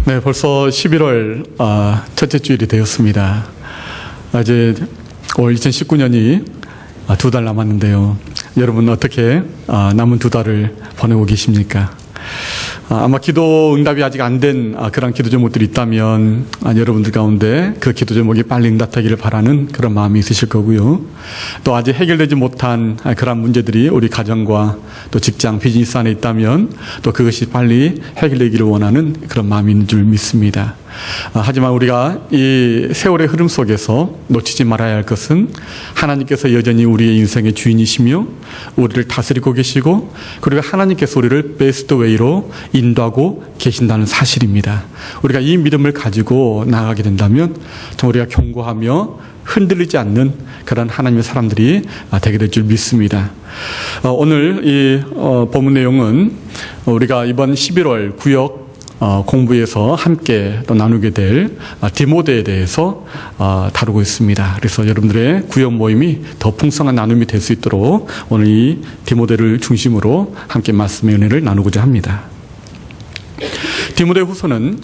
네, 벌써 11월 첫째 주일이 되었습니다. 이제 올 2019년이 2달 남았는데요. 여러분 어떻게 남은 2달을 보내고 계십니까? 아마 기도 응답이 아직 안 된 그런 기도 제목들이 있다면 여러분들 가운데 그 기도 제목이 빨리 응답되기를 바라는 그런 마음이 있으실 거고요. 또 아직 해결되지 못한 그런 문제들이 우리 가정과 또 직장, 비즈니스 안에 있다면 또 그것이 빨리 해결되기를 원하는 그런 마음이 있는 줄 믿습니다. 하지만 우리가 이 세월의 흐름 속에서 놓치지 말아야 할 것은 하나님께서 여전히 우리의 인생의 주인이시며 우리를 다스리고 계시고 그리고 하나님께서 우리를 베스트 웨이로 인도하고 계신다는 사실입니다. 우리가 이 믿음을 가지고 나아가게 된다면 우리가 견고하며 흔들리지 않는 그런 하나님의 사람들이 되게 될 줄 믿습니다. 오늘 이 본문 내용은 우리가 이번 11월 구역 공부에서 함께 또 나누게 될 디모데에 대해서 다루고 있습니다. 그래서 여러분들의 구역 모임이 더 풍성한 나눔이 될 수 있도록 오늘 이 디모데를 중심으로 함께 말씀의 은혜를 나누고자 합니다. 디모데 후서는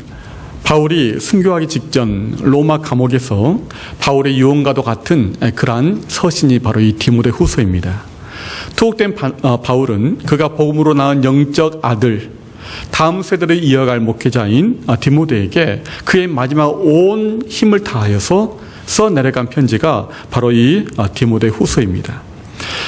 바울이 순교하기 직전 로마 감옥에서 바울의 유언과도 같은 그러한 서신이 바로 이 디모데 후서입니다. 투옥된 바울은 그가 복음으로 낳은 영적 아들, 다음 세대를 이어갈 목회자인 디모데에게 그의 마지막 온 힘을 다하여서 써내려간 편지가 바로 이 디모데 후서입니다.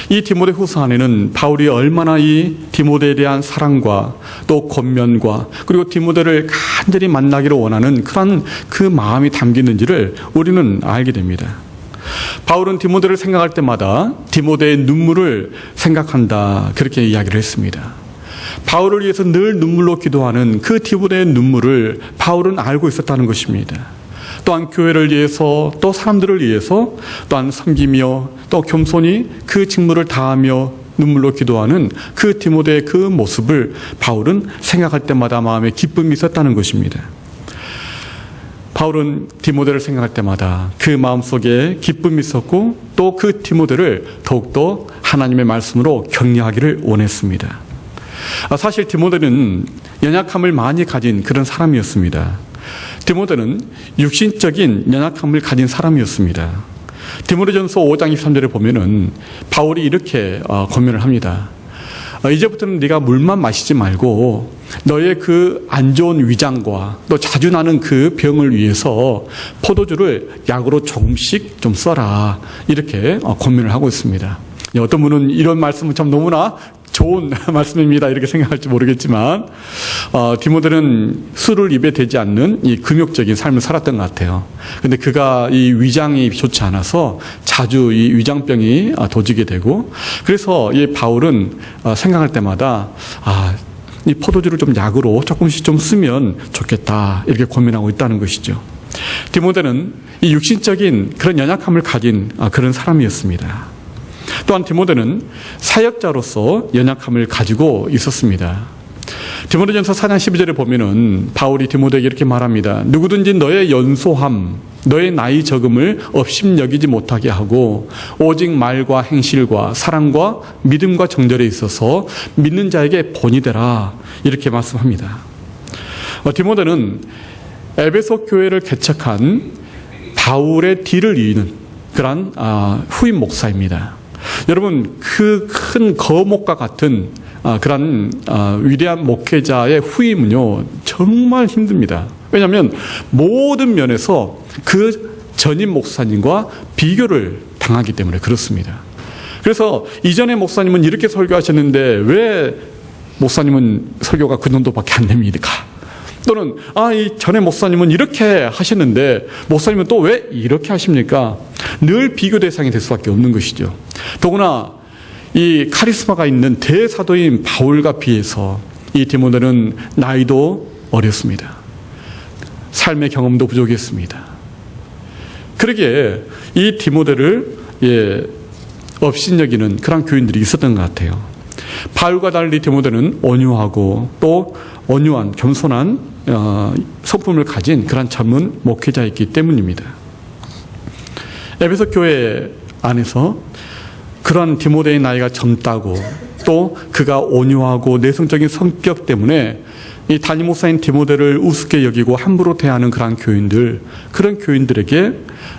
이 디모데 후서 안에는 바울이 얼마나 이 디모데에 대한 사랑과 또 권면과 그리고 디모데를 간절히 만나기를 원하는 그런 그 마음이 담기는지를 우리는 알게 됩니다. 바울은 디모데를 생각할 때마다 디모데의 눈물을 생각한다, 그렇게 이야기를 했습니다. 바울을 위해서 늘 눈물로 기도하는 그 디모데의 눈물을 바울은 알고 있었다는 것입니다. 또한 교회를 위해서 또 사람들을 위해서 또한 섬기며 또 겸손히 그 직무를 다하며 눈물로 기도하는 그 디모데의 그 모습을 바울은 생각할 때마다 마음에 기쁨이 있었다는 것입니다. 바울은 디모데를 생각할 때마다 그 마음속에 기쁨이 있었고 또 그 디모데를 더욱더 하나님의 말씀으로 격려하기를 원했습니다. 사실 디모데는 연약함을 많이 가진 그런 사람이었습니다. 디모데는 육신적인 연약함을 가진 사람이었습니다. 디모데전서 5장 23절에 보면은 바울이 이렇게 권면을 합니다. 이제부터는 네가 물만 마시지 말고 너의 그 안 좋은 위장과 또 자주 나는 그 병을 위해서 포도주를 약으로 조금씩 좀 써라, 이렇게 권면을 하고 있습니다. 어떤 분은 이런 말씀은 참 너무나 좋은 말씀입니다, 이렇게 생각할지 모르겠지만 디모데는 술을 입에 대지 않는 이 금욕적인 삶을 살았던 것 같아요. 근데 그가 이 위장이 좋지 않아서 자주 이 위장병이 도지게 되고, 그래서 이 바울은 생각할 때마다 이 포도주를 좀 약으로 조금씩 좀 쓰면 좋겠다, 이렇게 고민하고 있다는 것이죠. 디모데는 이 육신적인 그런 연약함을 가진 그런 사람이었습니다. 또한 디모데는 사역자로서 연약함을 가지고 있었습니다. 디모데전서 4장 12절에 보면은 바울이 디모데에게 이렇게 말합니다. 누구든지 너의 연소함, 너의 나이 적음을 업심여기지 못하게 하고 오직 말과 행실과 사랑과 믿음과 정절에 있어서 믿는 자에게 본이 되라, 이렇게 말씀합니다. 디모데는 에베소 교회를 개척한 바울의 뒤를 이으는 그러한 후임 목사입니다. 여러분, 그 큰 거목과 같은 그런 위대한 목회자의 후임은요 정말 힘듭니다. 왜냐하면 모든 면에서 그 전임 목사님과 비교를 당하기 때문에 그렇습니다. 그래서 이전의 목사님은 이렇게 설교하셨는데 왜 목사님은 설교가 그 정도밖에 안 됩니까? 또는 이 전에 목사님은 이렇게 하셨는데 목사님은 또 왜 이렇게 하십니까? 늘 비교 대상이 될 수밖에 없는 것이죠. 더구나 이 카리스마가 있는 대사도인 바울과 비해서 이 디모데는 나이도 어렸습니다. 삶의 경험도 부족했습니다. 그러기에 이 디모데를 업신여기는 그런 교인들이 있었던 것 같아요. 바울과 달리 디모데는 온유하고 또 온유한 겸손한 성품을 가진 그런 젊은 목회자였기 때문입니다. 에베소 교회 안에서 그런 디모데의 나이가 젊다고 또 그가 온유하고 내성적인 성격 때문에 이 담임 목사인 디모데를 우습게 여기고 함부로 대하는 그런 교인들에게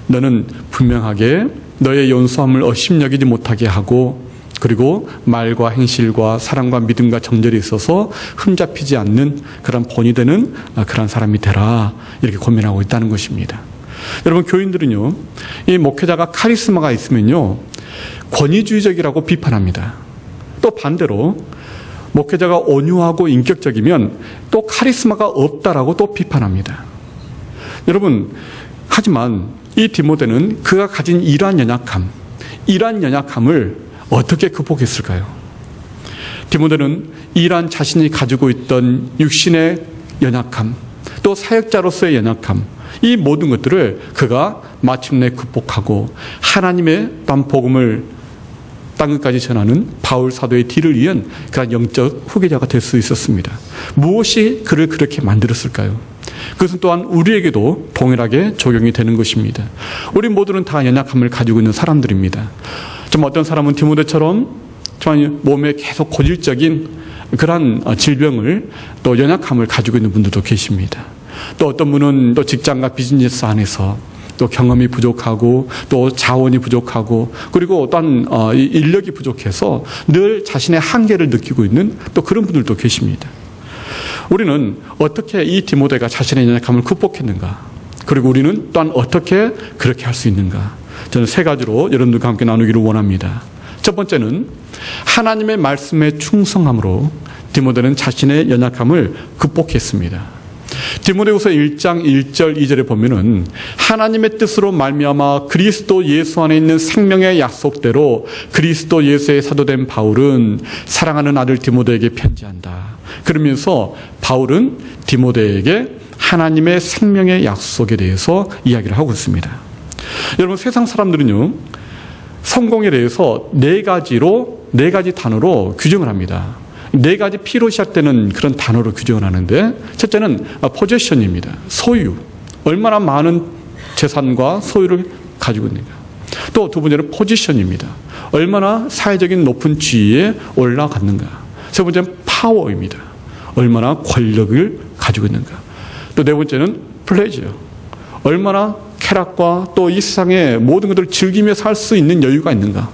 너는 분명하게 너의 연소함을 업신여기지 못하게 하고, 그리고 말과 행실과 사랑과 믿음과 정절이 있어서 흠잡히지 않는 그런 본이 되는 그런 사람이 되라, 이렇게 권면하고 있다는 것입니다. 여러분, 교인들은요, 이 목회자가 카리스마가 있으면요, 권위주의적이라고 비판합니다. 또 반대로 목회자가 온유하고 인격적이면 또 카리스마가 없다라고 또 비판합니다. 여러분, 하지만 이 디모데는 그가 가진 이러한 연약함을 어떻게 극복했을까요? 디모데는 이러한 자신이 가지고 있던 육신의 연약함, 또 사역자로서의 연약함, 이 모든 것들을 그가 마침내 극복하고 하나님의 단 복음을 땅끝까지 전하는 바울 사도의 뒤를 이은 그런 영적 후계자가 될 수 있었습니다. 무엇이 그를 그렇게 만들었을까요? 그것은 또한 우리에게도 동일하게 적용이 되는 것입니다. 우리 모두는 다 연약함을 가지고 있는 사람들입니다. 좀 어떤 사람은 디모데처럼 좀 몸에 계속 고질적인 그런 질병을, 또 연약함을 가지고 있는 분들도 계십니다. 또 어떤 분은 또 직장과 비즈니스 안에서 또 경험이 부족하고 또 자원이 부족하고, 그리고 또한 인력이 부족해서 늘 자신의 한계를 느끼고 있는 또 그런 분들도 계십니다. 우리는 어떻게 이 디모데가 자신의 연약함을 극복했는가, 그리고 우리는 또한 어떻게 그렇게 할 수 있는가, 저는 세 가지로 여러분들과 함께 나누기를 원합니다. 첫 번째는 하나님의 말씀에 충성함으로 디모데는 자신의 연약함을 극복했습니다. 디모데후서 1장 1절 2절에 보면은 하나님의 뜻으로 말미암아 그리스도 예수 안에 있는 생명의 약속대로 그리스도 예수의 사도된 바울은 사랑하는 아들 디모데에게 편지한다. 그러면서 바울은 디모데에게 하나님의 생명의 약속에 대해서 이야기를 하고 있습니다. 여러분, 세상 사람들은요, 성공에 대해서 네 가지 단어로 규정을 합니다. 네 가지 P로 시작되는 그런 단어로 규정을 하는데, 첫째는 포제션입니다. 소유. 얼마나 많은 재산과 소유를 가지고 있는가. 또 두 번째는 포지션입니다. 얼마나 사회적인 높은 지위에 올라갔는가. 세 번째는 파워입니다. 얼마나 권력을 가지고 있는가. 또 네 번째는 플레저. 얼마나 쾌락과 또 이 세상의 모든 것들을 즐기며 살 수 있는 여유가 있는가.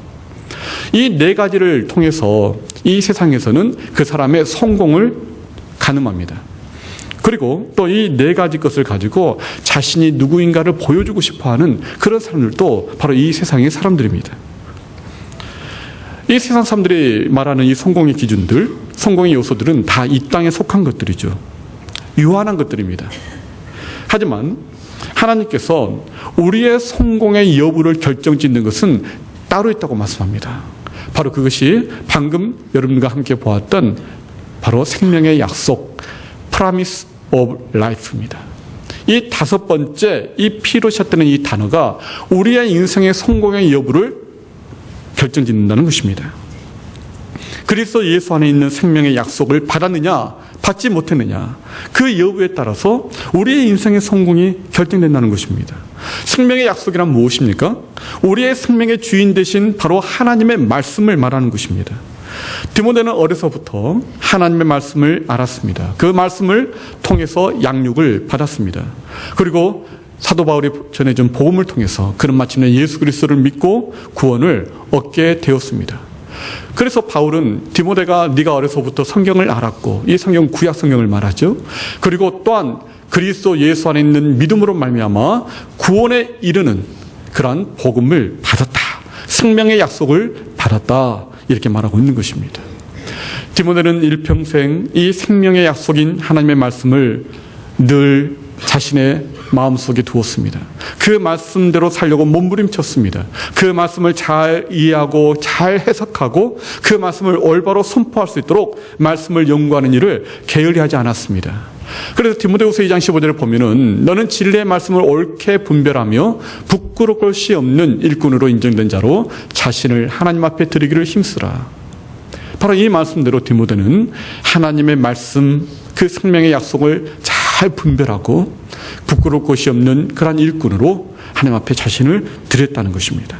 이 네 가지를 통해서 이 세상에서는 그 사람의 성공을 가늠합니다. 그리고 또 이 네 가지 것을 가지고 자신이 누구인가를 보여주고 싶어하는 그런 사람들도 바로 이 세상의 사람들입니다. 이 세상 사람들이 말하는 이 성공의 기준들, 성공의 요소들은 다 이 땅에 속한 것들이죠. 유한한 것들입니다. 하지만 하나님께서 우리의 성공의 여부를 결정짓는 것은 따로 있다고 말씀합니다. 바로 그것이 방금 여러분과 함께 보았던 바로 생명의 약속, Promise of Life입니다. 이 다섯 번째, 이 P로 시작되는 이 단어가 우리의 인생의 성공의 여부를 결정짓는다는 것입니다. 그리스도 예수 안에 있는 생명의 약속을 받았느냐, 받지 못했느냐, 그 여부에 따라서 우리의 인생의 성공이 결정된다는 것입니다. 생명의 약속이란 무엇입니까? 우리의 생명의 주인 되신 바로 하나님의 말씀을 말하는 것입니다. 디모데는 어려서부터 하나님의 말씀을 알았습니다. 그 말씀을 통해서 양육을 받았습니다. 그리고 사도 바울이 전해준 복음을 통해서 그는 마침내 예수 그리스도를 믿고 구원을 얻게 되었습니다. 그래서 바울은 디모데가 네가 어려서부터 성경을 알았고, 이 성경 구약 성경을 말하죠. 그리고 또한 그리스도 예수 안에 있는 믿음으로 말미암아 구원에 이르는 그러한 복음을 받았다. 생명의 약속을 받았다. 이렇게 말하고 있는 것입니다. 디모데는 일평생 이 생명의 약속인 하나님의 말씀을 늘 자신의 마음속에 두었습니다. 그 말씀대로 살려고 몸부림쳤습니다. 그 말씀을 잘 이해하고 잘 해석하고 그 말씀을 올바로 선포할 수 있도록 말씀을 연구하는 일을 게을리 하지 않았습니다. 그래서 디모데후서 2장 15절을 보면은 너는 진리의 말씀을 옳게 분별하며 부끄러울 것이 없는 일꾼으로 인정된 자로 자신을 하나님 앞에 드리기를 힘쓰라. 바로 이 말씀대로 디모데는 하나님의 말씀, 그 생명의 약속을 잘 분별하고 부끄러울 것이 없는 그러한 일꾼으로 하나님 앞에 자신을 드렸다는 것입니다.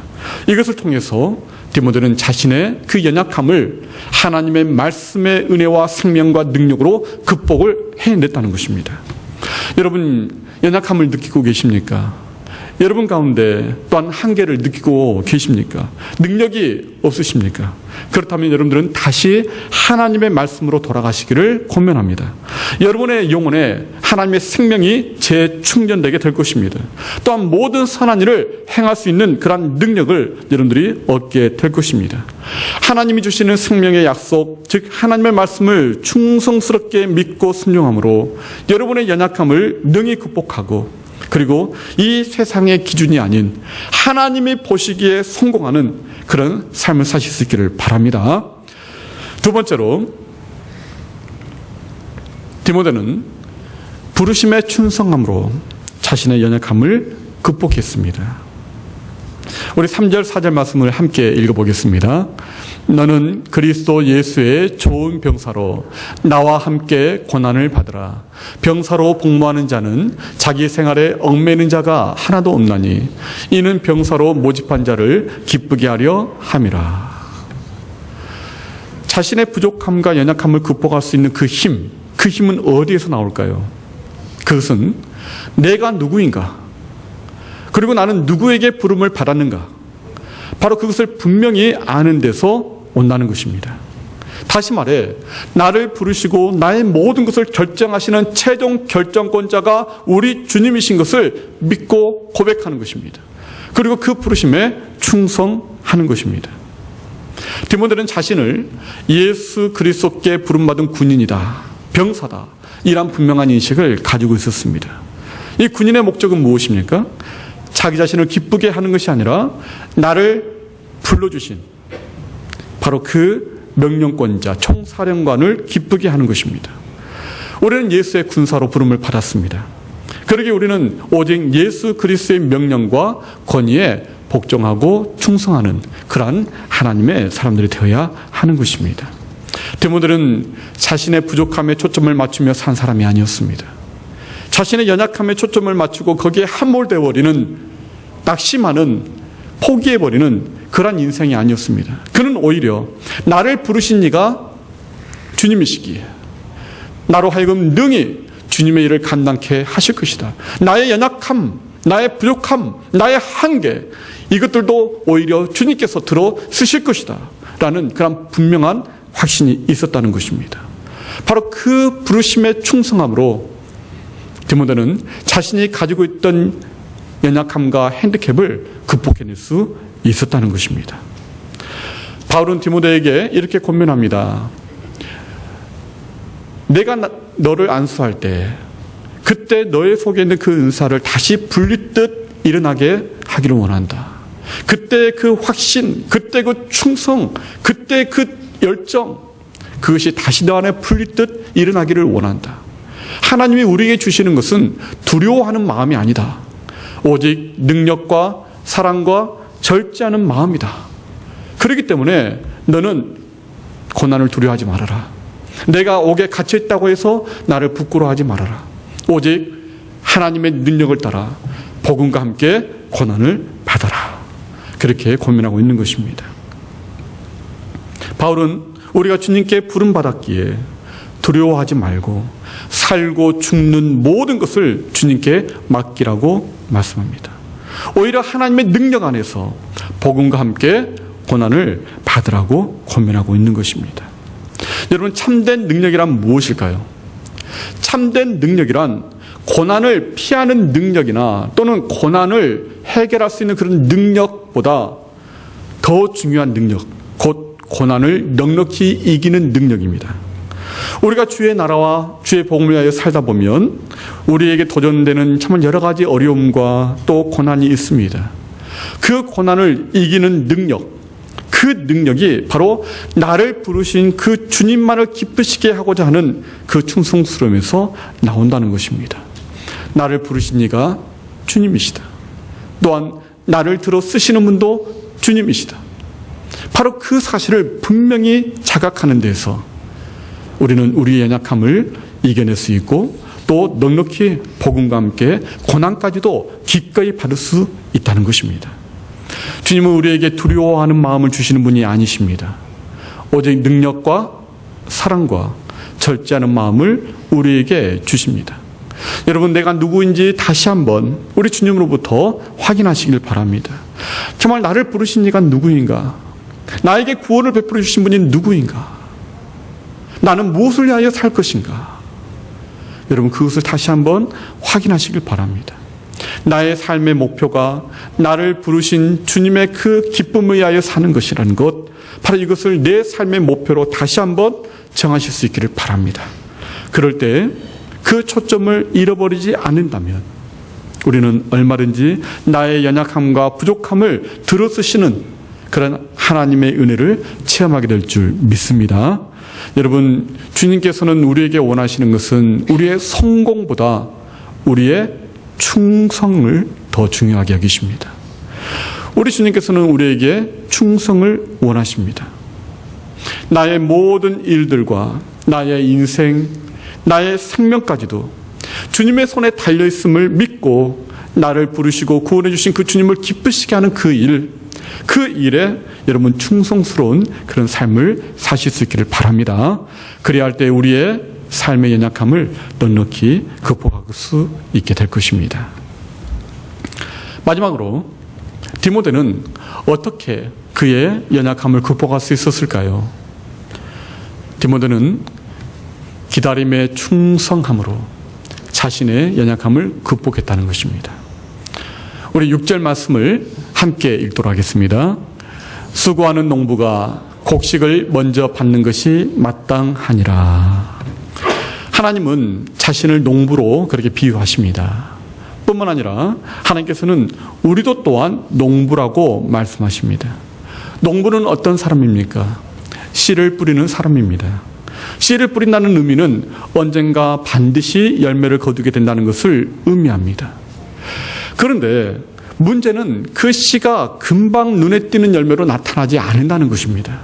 이것을 통해서 디모데는 자신의 그 연약함을 하나님의 말씀의 은혜와 생명과 능력으로 극복을 해냈다는 것입니다. 여러분, 연약함을 느끼고 계십니까? 여러분 가운데 또한 한계를 느끼고 계십니까? 능력이 없으십니까? 그렇다면 여러분들은 다시 하나님의 말씀으로 돌아가시기를 권면합니다. 여러분의 영혼에 하나님의 생명이 재충전되게 될 것입니다. 또한 모든 선한 일을 행할 수 있는 그러한 능력을 여러분들이 얻게 될 것입니다. 하나님이 주시는 생명의 약속, 즉 하나님의 말씀을 충성스럽게 믿고 순종함으로 여러분의 연약함을 능히 극복하고, 그리고 이 세상의 기준이 아닌 하나님이 보시기에 성공하는 그런 삶을 사실 수 있기를 바랍니다. 두 번째로, 디모데는 부르심에 충성함으로 자신의 연약함을 극복했습니다. 우리 3절 4절 말씀을 함께 읽어보겠습니다. 너는 그리스도 예수의 좋은 병사로 나와 함께 고난을 받으라. 병사로 복무하는 자는 자기 생활에 얽매이는 자가 하나도 없나니 이는 병사로 모집한 자를 기쁘게 하려 함이라. 자신의 부족함과 연약함을 극복할 수 있는 그 힘은 어디에서 나올까요? 그것은 내가 누구인가, 그리고 나는 누구에게 부름을 받았는가, 바로 그것을 분명히 아는 데서 온다는 것입니다. 다시 말해, 나를 부르시고 나의 모든 것을 결정하시는 최종 결정권자가 우리 주님이신 것을 믿고 고백하는 것입니다. 그리고 그 부르심에 충성하는 것입니다. 디모데는 자신을 예수 그리스도께 부름받은 군인이다, 병사다, 이란 분명한 인식을 가지고 있었습니다. 이 군인의 목적은 무엇입니까? 자기 자신을 기쁘게 하는 것이 아니라 나를 불러주신 바로 그 명령권자, 총사령관을 기쁘게 하는 것입니다. 우리는 예수의 군사로 부름을 받았습니다. 그러기에 우리는 오직 예수 그리스도의 명령과 권위에 복종하고 충성하는 그러한 하나님의 사람들이 되어야 하는 것입니다. 디모데는 자신의 부족함에 초점을 맞추며 산 사람이 아니었습니다. 자신의 연약함에 초점을 맞추고 거기에 함몰되어버리는, 낙심하는, 포기해버리는 그런 인생이 아니었습니다. 그는 오히려 나를 부르신 이가 주님이시기에 나로 하여금 능히 주님의 일을 감당케 하실 것이다. 나의 연약함, 나의 부족함, 나의 한계, 이것들도 오히려 주님께서 들어 쓰실 것이다 라는 그런 분명한 확신이 있었다는 것입니다. 바로 그 부르심의 충성함으로 디모데는 자신이 가지고 있던 연약함과 핸디캡을 극복해낼 수 있었다는 것입니다. 바울은 디모데에게 이렇게 권면합니다. 내가 너를 안수할 때 그때 너의 속에 있는 그 은사를 다시 불리듯 일어나게 하기를 원한다. 그때 그 확신, 그때 그 충성, 그때 그 열정, 그것이 다시 너 안에 풀리듯 일어나기를 원한다. 하나님이 우리에게 주시는 것은 두려워하는 마음이 아니다. 오직 능력과 사랑과 절제하는 마음이다. 그렇기 때문에 너는 고난을 두려워하지 말아라. 내가 옥에 갇혀있다고 해서 나를 부끄러워하지 말아라. 오직 하나님의 능력을 따라 복음과 함께 고난을 받아라. 그렇게 고민하고 있는 것입니다. 바울은 우리가 주님께 부름받았기에 두려워하지 말고 살고 죽는 모든 것을 주님께 맡기라고 말씀합니다. 오히려 하나님의 능력 안에서 복음과 함께 고난을 받으라고 권면하고 있는 것입니다. 여러분, 참된 능력이란 무엇일까요? 참된 능력이란 고난을 피하는 능력이나 또는 고난을 해결할 수 있는 그런 능력보다 더 중요한 능력, 곧 고난을 넉넉히 이기는 능력입니다. 우리가 주의 나라와 주의 복음을 위하여 살다 보면 우리에게 도전되는 참 여러 가지 어려움과 또 고난이 있습니다. 그 고난을 이기는 능력, 그 능력이 바로 나를 부르신 그 주님만을 기쁘시게 하고자 하는 그 충성스러움에서 나온다는 것입니다. 나를 부르신 이가 주님이시다. 또한 나를 들어 쓰시는 분도 주님이시다. 바로 그 사실을 분명히 자각하는 데서 우리는 우리의 연약함을 이겨낼 수 있고 또 넉넉히 복음과 함께 고난까지도 기꺼이 받을 수 있다는 것입니다. 주님은 우리에게 두려워하는 마음을 주시는 분이 아니십니다. 오직 능력과 사랑과 절제하는 마음을 우리에게 주십니다. 여러분, 내가 누구인지 다시 한번 우리 주님으로부터 확인하시길 바랍니다. 정말 나를 부르신 이가 누구인가? 나에게 구원을 베풀어 주신 분이 누구인가? 나는 무엇을 위하여 살 것인가? 여러분, 그것을 다시 한번 확인하시길 바랍니다. 나의 삶의 목표가 나를 부르신 주님의 그 기쁨을 위하여 사는 것이라는 것, 바로 이것을 내 삶의 목표로 다시 한번 정하실 수 있기를 바랍니다. 그럴 때 그 초점을 잃어버리지 않는다면 우리는 얼마든지 나의 연약함과 부족함을 들어쓰시는 그런 하나님의 은혜를 체험하게 될 줄 믿습니다. 여러분, 주님께서는 우리에게 원하시는 것은 우리의 성공보다 우리의 충성을 더 중요하게 여기십니다. 우리 주님께서는 우리에게 충성을 원하십니다. 나의 모든 일들과 나의 인생, 나의 생명까지도 주님의 손에 달려있음을 믿고 나를 부르시고 구원해 주신 그 주님을 기쁘시게 하는 그 일에 여러분 충성스러운 그런 삶을 사실 수 있기를 바랍니다. 그래야 할 때 우리의 삶의 연약함을 넉넉히 극복할 수 있게 될 것입니다. 마지막으로 디모데는 어떻게 그의 연약함을 극복할 수 있었을까요? 디모데는 기다림에 충성함으로 자신의 연약함을 극복했다는 것입니다. 우리 6절 말씀을 함께 읽도록 하겠습니다. 수고하는 농부가 곡식을 먼저 받는 것이 마땅하니라. 하나님은 자신을 농부로 그렇게 비유하십니다. 뿐만 아니라 하나님께서는 우리도 또한 농부라고 말씀하십니다. 농부는 어떤 사람입니까? 씨를 뿌리는 사람입니다. 씨를 뿌린다는 의미는 언젠가 반드시 열매를 거두게 된다는 것을 의미합니다. 그런데 문제는 그 씨가 금방 눈에 띄는 열매로 나타나지 않는다는 것입니다.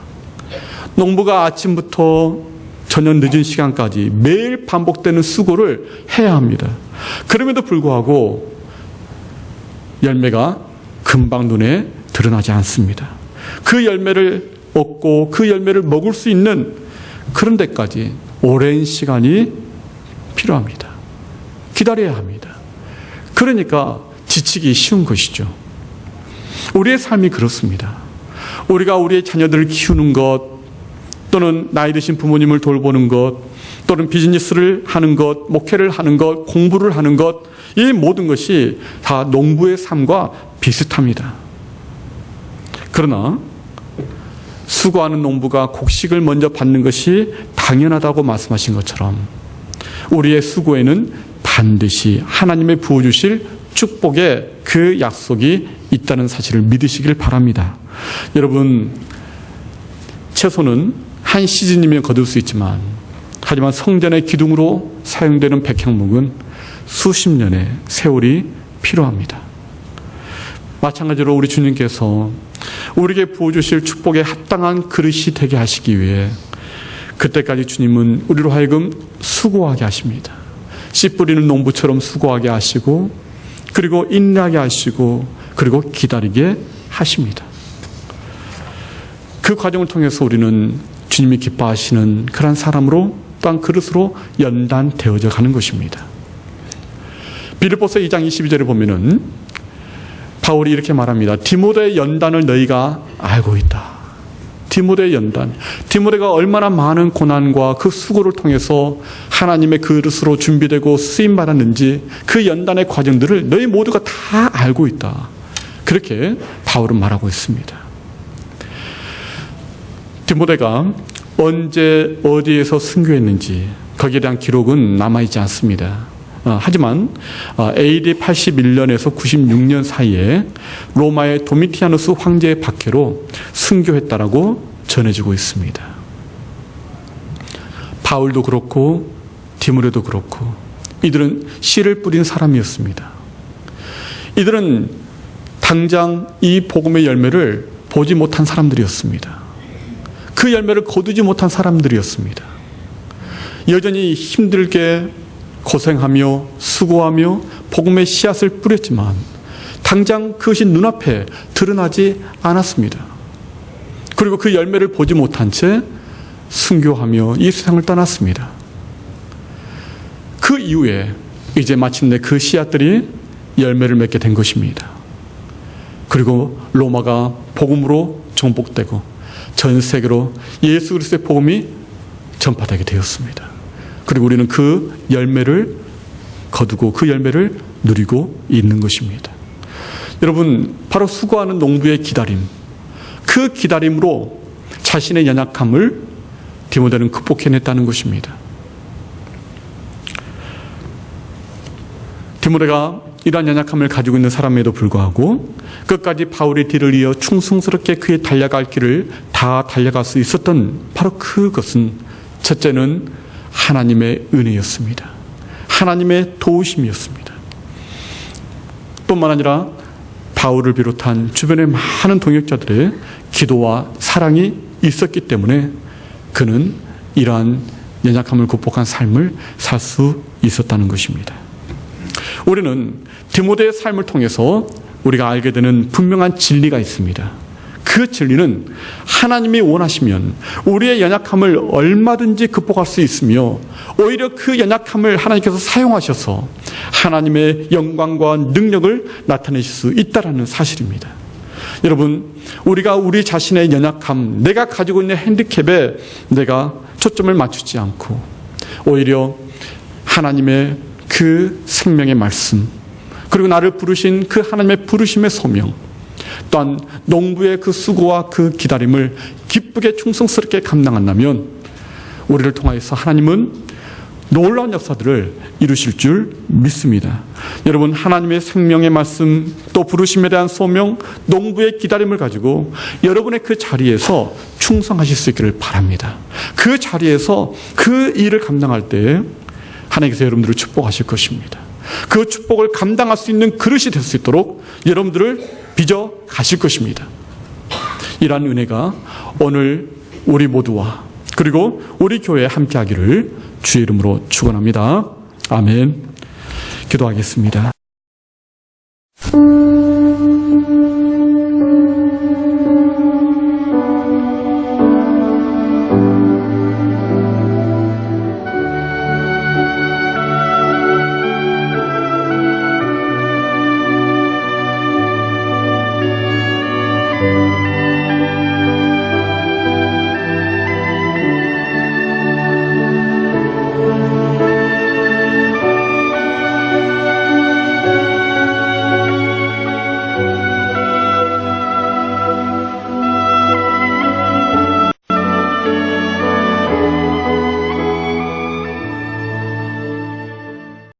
농부가 아침부터 저녁 늦은 시간까지 매일 반복되는 수고를 해야 합니다. 그럼에도 불구하고 열매가 금방 눈에 드러나지 않습니다. 그 열매를 얻고 그 열매를 먹을 수 있는 그런 데까지 오랜 시간이 필요합니다. 기다려야 합니다. 그러니까 지치기 쉬운 것이죠. 우리의 삶이 그렇습니다. 우리가 우리의 자녀들을 키우는 것, 또는 나이 드신 부모님을 돌보는 것, 또는 비즈니스를 하는 것, 목회를 하는 것, 공부를 하는 것, 이 모든 것이 다 농부의 삶과 비슷합니다. 그러나 수고하는 농부가 곡식을 먼저 받는 것이 당연하다고 말씀하신 것처럼 우리의 수고에는 반드시 하나님의 부어주실 축복의 그 약속이 있다는 사실을 믿으시길 바랍니다. 여러분, 채소는 한 시즌이면 거둘 수 있지만 하지만 성전의 기둥으로 사용되는 백향목은 수십 년의 세월이 필요합니다. 마찬가지로 우리 주님께서 우리에게 부어주실 축복에 합당한 그릇이 되게 하시기 위해 그때까지 주님은 우리로 하여금 수고하게 하십니다. 씨 뿌리는 농부처럼 수고하게 하시고 그리고 인내하게 하시고 그리고 기다리게 하십니다. 그 과정을 통해서 우리는 주님이 기뻐하시는 그런 사람으로 또한 그릇으로 연단되어져 가는 것입니다. 빌립보서 2장 22절에 보면은 바울이 이렇게 말합니다. 디모데의 연단을 너희가 알고 있다. 디모데의 연단. 디모데가 얼마나 많은 고난과 그 수고를 통해서 하나님의 그릇으로 준비되고 쓰임받았는지 그 연단의 과정들을 너희 모두가 다 알고 있다. 그렇게 바울은 말하고 있습니다. 디모데가 언제 어디에서 순교했는지 거기에 대한 기록은 남아있지 않습니다. 하지만 AD 81년에서 96년 사이에 로마의 도미티아누스 황제의 박해로 순교했다라고 전해지고 있습니다. 바울도 그렇고 디모데도 그렇고 이들은 씨를 뿌린 사람이었습니다. 이들은 당장 이 복음의 열매를 보지 못한 사람들이었습니다. 그 열매를 거두지 못한 사람들이었습니다. 여전히 힘들게 고생하며 수고하며 복음의 씨앗을 뿌렸지만 당장 그것이 눈앞에 드러나지 않았습니다. 그리고 그 열매를 보지 못한 채 순교하며 이 세상을 떠났습니다. 그 이후에 이제 마침내 그 씨앗들이 열매를 맺게 된 것입니다. 그리고 로마가 복음으로 정복되고 전 세계로 예수 그리스도의 복음이 전파되게 되었습니다. 그리고 우리는 그 열매를 거두고 그 열매를 누리고 있는 것입니다. 여러분, 바로 수고하는 농부의 기다림, 그 기다림으로 자신의 연약함을 디모데는 극복해냈다는 것입니다. 디모데가 이러한 연약함을 가지고 있는 사람에도 불구하고 끝까지 바울의 뒤를 이어 충성스럽게 그의 달려갈 길을 다 달려갈 수 있었던 바로 그것은 첫째는 하나님의 은혜였습니다. 하나님의 도우심이었습니다. 뿐만 아니라 바울을 비롯한 주변의 많은 동역자들의 기도와 사랑이 있었기 때문에 그는 이러한 연약함을 극복한 삶을 살 수 있었다는 것입니다. 우리는 디모데의 삶을 통해서 우리가 알게 되는 분명한 진리가 있습니다. 그 진리는 하나님이 원하시면 우리의 연약함을 얼마든지 극복할 수 있으며 오히려 그 연약함을 하나님께서 사용하셔서 하나님의 영광과 능력을 나타내실 수 있다는 사실입니다. 여러분, 우리가 우리 자신의 연약함, 내가 가지고 있는 핸디캡에 내가 초점을 맞추지 않고 오히려 하나님의 그 생명의 말씀, 그리고 나를 부르신 그 하나님의 부르심의 소명, 또한 농부의 그 수고와 그 기다림을 기쁘게 충성스럽게 감당한다면 우리를 통하여서 하나님은 놀라운 역사들을 이루실 줄 믿습니다. 여러분, 하나님의 생명의 말씀, 또 부르심에 대한 소명, 농부의 기다림을 가지고 여러분의 그 자리에서 충성하실 수 있기를 바랍니다. 그 자리에서 그 일을 감당할 때 하나님께서 여러분들을 축복하실 것입니다. 그 축복을 감당할 수 있는 그릇이 될 수 있도록 여러분들을 빚어 가실 것입니다. 이러한 은혜가 오늘 우리 모두와 그리고 우리 교회에 함께하기를 주의 이름으로 축원합니다. 아멘. 기도하겠습니다.